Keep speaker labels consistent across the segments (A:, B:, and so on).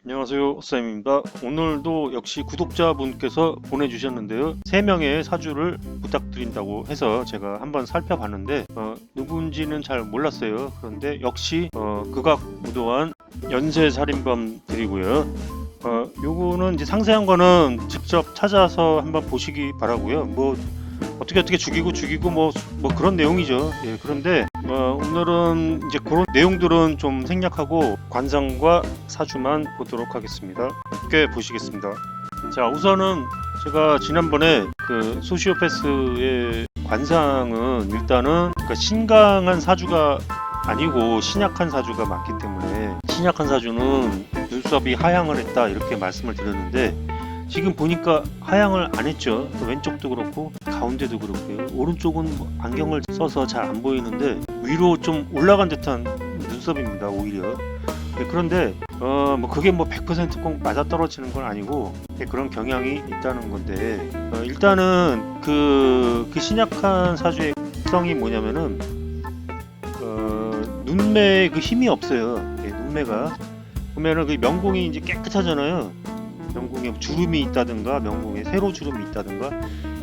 A: 안녕하세요, 쌤입니다. 오늘도 역시 구독자분께서 보내주셨는데요. 3명의 사주를 부탁드린다고 해서 제가 한번 살펴봤는데 누군지는 잘 몰랐어요. 그런데 역시 극악무도한 연쇄살인범들이고요. 요거는 이제 상세한 거는 직접 찾아서 한번 보시기 바라고요. 뭐 어떻게 죽이고 뭐 그런 내용이죠. 예, 그런데 오늘은 이제 그런 내용들은 좀 생략하고 관상과 사주만 보도록 하겠습니다. 함께 보시겠습니다. 자, 우선은 제가 지난번에 그 소시오패스의 관상은 일단은 그러니까 신강한 사주가 아니고 신약한 사주가 많기 때문에 신약한 사주는 눈썹이 하향을 했다 이렇게 말씀을 드렸는데 지금 보니까 하향을 안 했죠. 왼쪽도 그렇고 가운데도 그렇고요. 오른쪽은 뭐 안경을 써서 잘 안 보이는데 위로 좀 올라간 듯한 눈썹입니다. 오히려. 그런데 뭐 그게 뭐 100% 꼭 맞아떨어지는 건 아니고 그런 경향이 있다는 건데 일단은 그 신약한 사주의 특성이 뭐냐면은 눈매에 그 힘이 없어요. 눈매가 보면은 그 명궁이 이제 깨끗하잖아요. 명궁에 주름이 있다든가 명궁에 세로 주름이 있다든가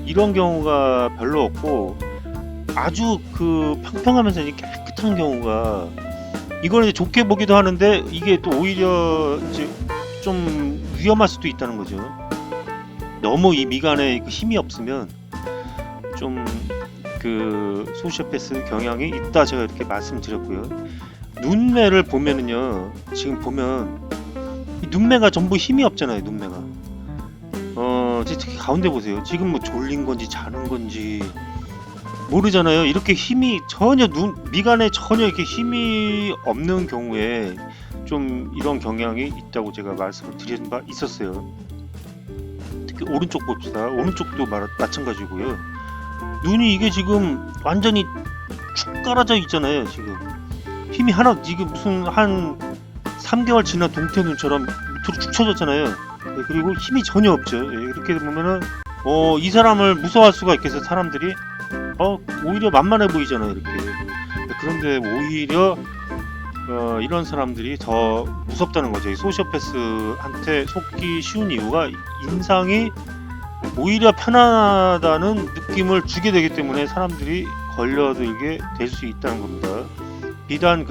A: 이런 경우가 별로 없고 아주 그 평평하면서 이제 깨끗한 경우가 이걸 이제 좋게 보기도 하는데 이게 또 오히려 이제 좀 위험할 수도 있다는 거죠. 너무 이 미간에 그 힘이 없으면 좀 그 소시오패스 경향이 있다 제가 이렇게 말씀드렸고요. 눈매를 보면은요, 지금 보면 이 눈매가 전부 힘이 없잖아요. 눈매가 특히 가운데 보세요. 지금 뭐 졸린 건지 자는 건지 모르잖아요. 이렇게 힘이 전혀 미간에 전혀 이렇게 힘이 없는 경우에 좀 이런 경향이 있다고 제가 말씀을 드린 바 있었어요. 특히 오른쪽 봅시다. 오른쪽도 마찬가지고요. 눈이 이게 지금 완전히 축 깔아져 있잖아요. 지금 힘이 하나 지금 무슨 한 3개월 지난 동태 눈처럼 밑으로 축 처졌잖아요. 그리고 힘이 전혀 없죠. 이렇게 보면은 이 사람을 무서워할 수가 있겠어요. 사람들이 오히려 만만해 보이잖아요. 이렇게. 그런데 오히려 이런 사람들이 더 무섭다는 거죠. 소시오패스한테 속기 쉬운 이유가 인상이 오히려 편안하다는 느낌을 주게 되기 때문에 사람들이 걸려들게 될 수 있다는 겁니다. 비단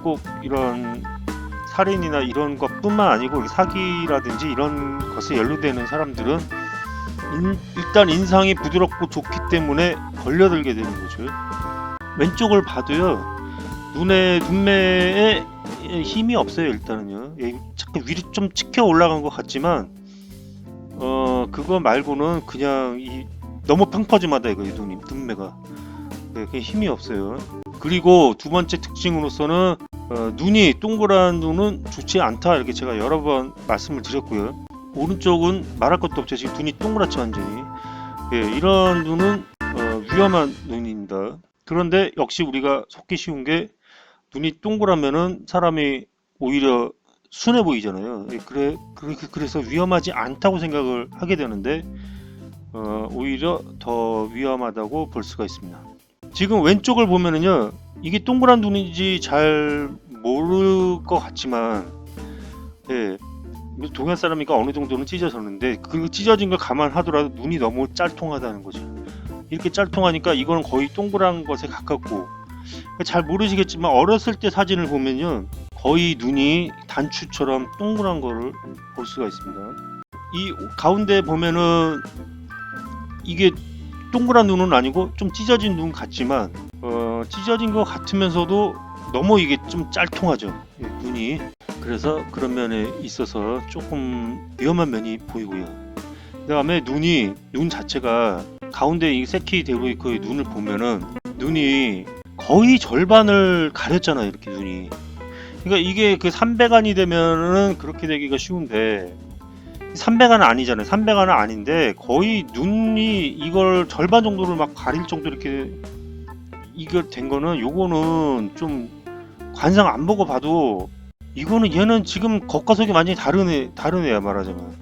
A: 꼭 이런 살인이나 이런 것뿐만 아니고 사기라든지 이런 것에 연루되는 사람들은 일단 인상이 부드럽고 좋기 때문에 걸려들게 되는 거죠. 왼쪽을 봐도요, 눈매에 힘이 없어요. 일단은요. 잠깐 위로 좀 찍혀 올라간 것 같지만 그거 말고는 그냥 너무 평퍼짐하다 이거 눈매가. 그게 힘이 없어요. 그리고 두 번째 특징으로서는 눈이 동그란 눈은 좋지 않다 이렇게 제가 여러 번 말씀을 드렸고요. 오른쪽은 말할 것도 없죠. 지금 눈이 동그랗죠 완전히. 이런 눈은 위험한 눈입니다. 그런데 역시 우리가 속기 쉬운 게 눈이 동그라면은 사람이 오히려 순해 보이잖아요. 그래서 위험하지 않다고 생각을 하게 되는데 오히려 더 위험하다고 볼 수가 있습니다. 지금 왼쪽을 보면은요, 이게 동그란 눈인지 잘 모를 것 같지만 동양 사람이니까 어느 정도는 찢어졌는데 그 찢어진 걸 감안하더라도 눈이 너무 짤통하다는 거죠. 이렇게 짤통하니까 이거는 거의 동그란 것에 가깝고, 잘 모르시겠지만 어렸을 때 사진을 보면요, 거의 눈이 단추처럼 동그란 거를 볼 수가 있습니다. 이 가운데 보면은 이게 동그란 눈은 아니고 좀 찢어진 눈 같지만 찢어진 것 같으면서도 너무 이게 좀 짤통하죠. 눈이. 그래서 그런 면에 있어서 조금 위험한 면이 보이고요. 그 다음에 눈 자체가 가운데 이 새끼 데로이커의 눈을 보면은 눈이 거의 절반을 가렸잖아요. 이렇게 눈이. 그러니까 이게 그 300안이 되면은 그렇게 되기가 쉬운데 300안은 아니잖아요. 300안은 아닌데 거의 눈이 이걸 절반 정도를 막 가릴 정도 이렇게 이거 된 거는, 요거는 좀 관상 안 보고 봐도 이거는 얘는 지금 겉과 속이 완전히 다른 애야 말하자면.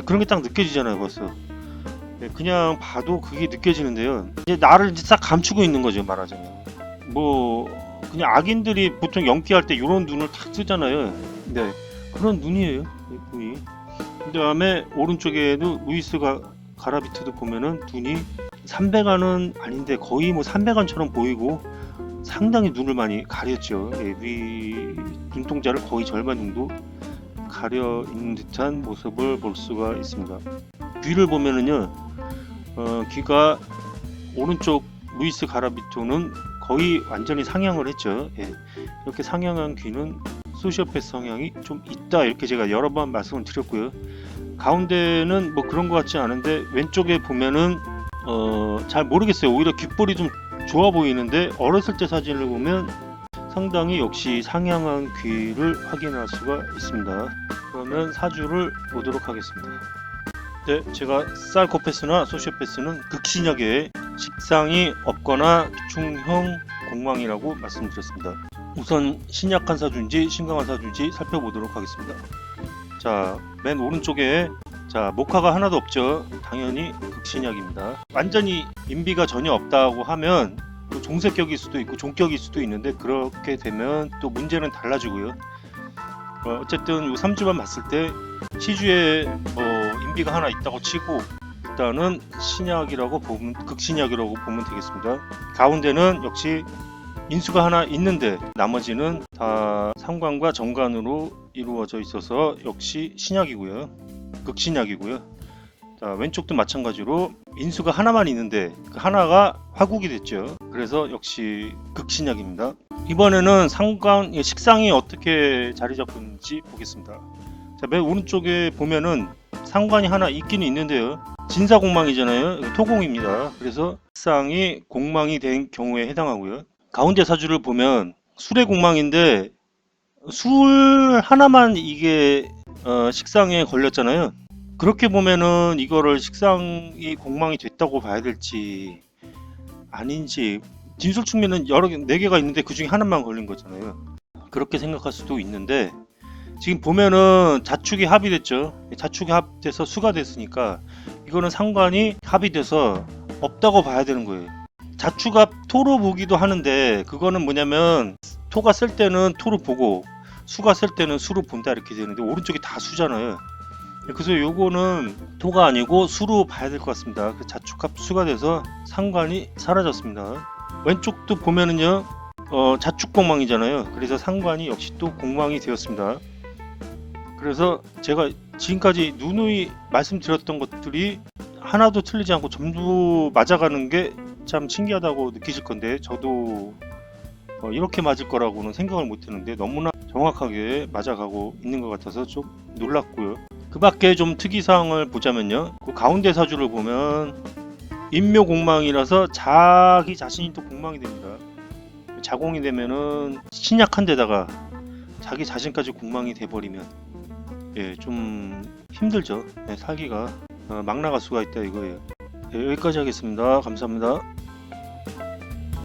A: 그런 게 딱 느껴지잖아요 벌써. 그냥 봐도 그게 느껴지는데요. 이제 나를 이제 싹 감추고 있는 거죠 말하자면. 뭐 그냥 악인들이 보통 연기할 때 이런 눈을 탁 쓰잖아요. 네, 그런 눈이에요. 눈이. 그 다음에 오른쪽에도 루이스가 가라비트도 보면은 눈이 300안은 아닌데 거의 뭐 300안처럼 보이고 상당히 눈을 많이 가렸죠. 예, 위 눈동자를 거의 절반 정도 가려 있는 듯한 모습을 볼 수가 있습니다. 귀를 보면은요, 귀가 오른쪽 루이스 가라비토는 거의 완전히 상향을 했죠. 예, 이렇게 상향한 귀는 소시오패스 성향이 좀 있다, 이렇게 제가 여러 번 말씀을 드렸고요. 가운데는 뭐 그런 것 같지 않은데 왼쪽에 보면은 잘 모르겠어요. 오히려 귓볼이 좀 좋아 보이는데 어렸을 때 사진을 보면 상당히 역시 상향한 귀를 확인할 수가 있습니다. 그러면 사주를 보도록 하겠습니다. 네, 제가 사이코패스나 소시오패스는 극신약의 식상이 없거나 중형 공황이라고 말씀드렸습니다. 우선 신약한 사주인지 심각한 사주인지 살펴보도록 하겠습니다. 자, 맨 오른쪽에 자, 목화가 하나도 없죠. 당연히 극신약입니다. 완전히 인비가 전혀 없다고 하면 또 종색격일 수도 있고 종격일 수도 있는데, 그렇게 되면 또 문제는 달라지고요. 어쨌든 이 3주만 봤을 때 시주에 인비가 하나 있다고 치고 일단은 신약이라고 보면, 극신약이라고 보면 되겠습니다. 가운데는 역시 인수가 하나 있는데 나머지는 다 상관과 정관으로 이루어져 있어서 역시 신약이고요. 극신약이고요. 자, 왼쪽도 마찬가지로 인수가 하나만 있는데 그 하나가 화국이 됐죠. 그래서 역시 극신약입니다. 이번에는 상관, 식상이 어떻게 자리 잡고 있는지 보겠습니다. 자, 맨 오른쪽에 보면은 상관이 하나 있기는 있는데요. 진사공망이잖아요. 토공입니다. 그래서 식상이 공망이 된 경우에 해당하고요. 가운데 사주를 보면 술의 공망인데 술 하나만 이게 식상에 걸렸잖아요. 그렇게 보면은 이거를 식상이 공망이 됐다고 봐야 될지 아닌지, 진술충미는 여러 개, 4개가 있는데 그 중에 하나만 걸린 거잖아요. 그렇게 생각할 수도 있는데 지금 보면은 자축이 합의됐죠. 자축이 합돼서 수가 됐으니까 이거는 상관이 합의돼서 없다고 봐야 되는 거예요. 자축합 토로 보기도 하는데 그거는 뭐냐면 토가 쓸 때는 토로 보고 수가 쓸 때는 수로 본다, 이렇게 되는데 오른쪽이 다 수잖아요. 그래서 요거는 토가 아니고 수로 봐야 될 것 같습니다. 자축합 수가 돼서 상관이 사라졌습니다. 왼쪽도 보면은요, 자축공망이잖아요. 그래서 상관이 역시 또 공망이 되었습니다. 그래서 제가 지금까지 누누이 말씀드렸던 것들이 하나도 틀리지 않고 전부 맞아가는 게 참 신기하다고 느끼실 건데, 저도 이렇게 맞을 거라고는 생각을 못 했는데 너무나 정확하게 맞아가고 있는 것 같아서 좀 놀랐고요. 그 밖에 좀 특이사항을 보자면요, 그 가운데 사주를 보면 인묘공망이라서 자기 자신이 또 공망이 됩니다. 자공이 되면은 신약한 데다가 자기 자신까지 공망이 돼버리면 좀 힘들죠. 살기가 막 나갈 수가 있다 이거예요. 여기까지 하겠습니다. 감사합니다.